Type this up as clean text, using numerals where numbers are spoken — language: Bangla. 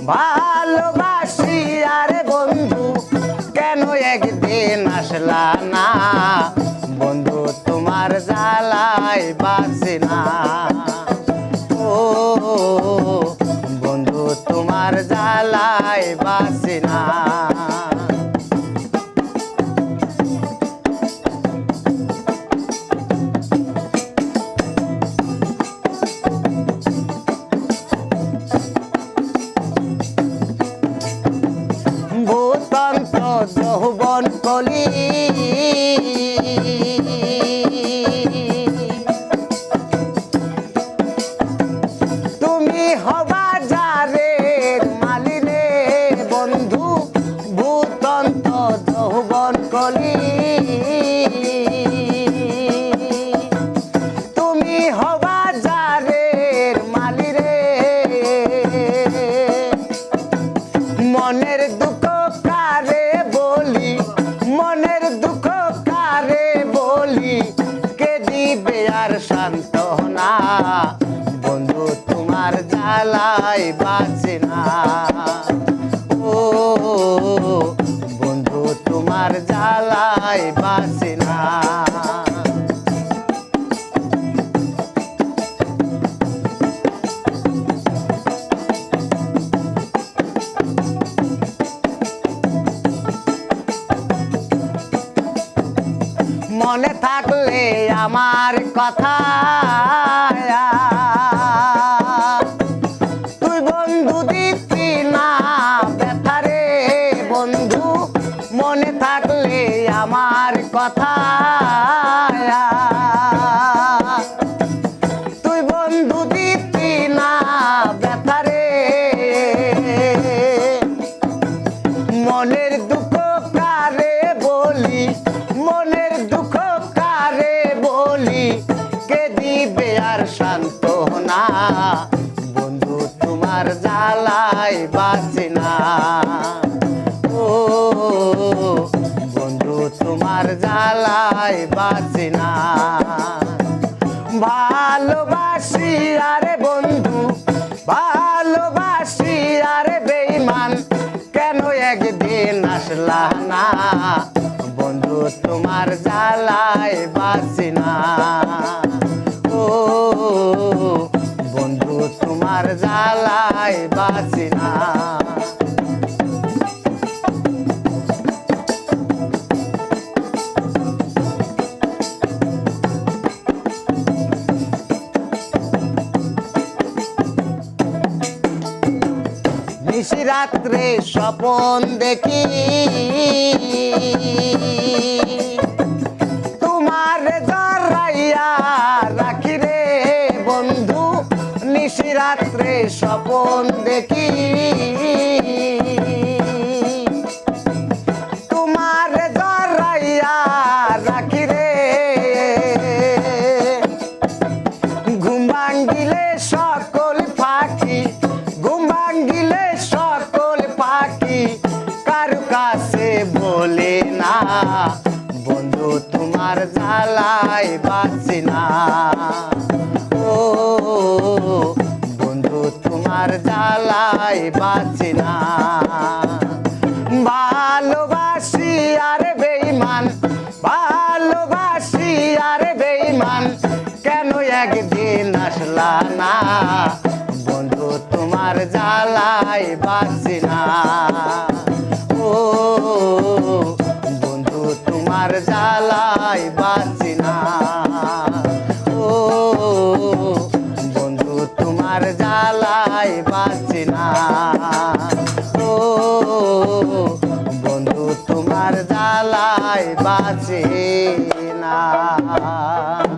ভালোবাসি আরে বন্ধু কেন একদিন আসলা না বন্ধু তোমার জ্বালায় বাঁচি না ও বন্ধু তোমার জ্বালায় বাঁচি না ভূতন্ত যৌবন কলি তুমি হবা যারের মালিরে বন্ধু ভূতন্ত যৌবন কলি তুমি হবা যারের মালিরে মনের দুঃখ কারে বলি মনের দুঃখ কারে বলি কে দিবে আর সান্ত্বনা বন্ধু তোমার জ্বালায় বাঁচি না ও বন্ধু তোমার জ্বালায় বাঁচি না মনে থাকলে আমার কথা তুই বন্ধু দিতি না ব্যথারে বন্ধু মনে থাকলে আমার কথা তুই বন্ধু দিতি না ব্যথারে মনের দুঃখ কারে বলি মনের দুঃখ কারে বলি কে দিবে আর সান্ত্বনা বন্ধু তোমার জ্বালায় বাঁচি না ও বন্ধু তোমার জ্বালায় বাঁচি না ভালোবাসি আরে বন্ধু ভালোবাসি আরে বেঈমান কেন একদিন আসলা না বন্ধু তোমার জ্বালায় বাঁচি না ও বন্ধু তোমার জ্বালায় বাঁচি না নিশি রাত্রে স্বপন দেখি তোমার জড়াইয়া রাখি রে বন্ধু নিশি রাত্রে স্বপন দেখি তোমার জড়াইয়া রাখি রে ঘুম ভাঙ্গিলে সকল পাখি ঘুম ভাঙ্গিলে সকল পাখি কারু কাছে বলে না বন্ধু তোমার জ্বালায় বাঁচি না ও বন্ধু তোমার জ্বালায় বাঁচি না ভালোবাসি আরে বেঈমান ভালোবাসি আরে বেঈমান কেন একদিন আসলা না বন্ধু তোমার জ্বালায় বাঁচি না ও বন্ধু তোমার জ্বালায় বাঁচি না ও বন্ধু তোমার জ্বালায় বাঁচি না ও বন্ধু তোমার জ্বালায় বাঁচি না।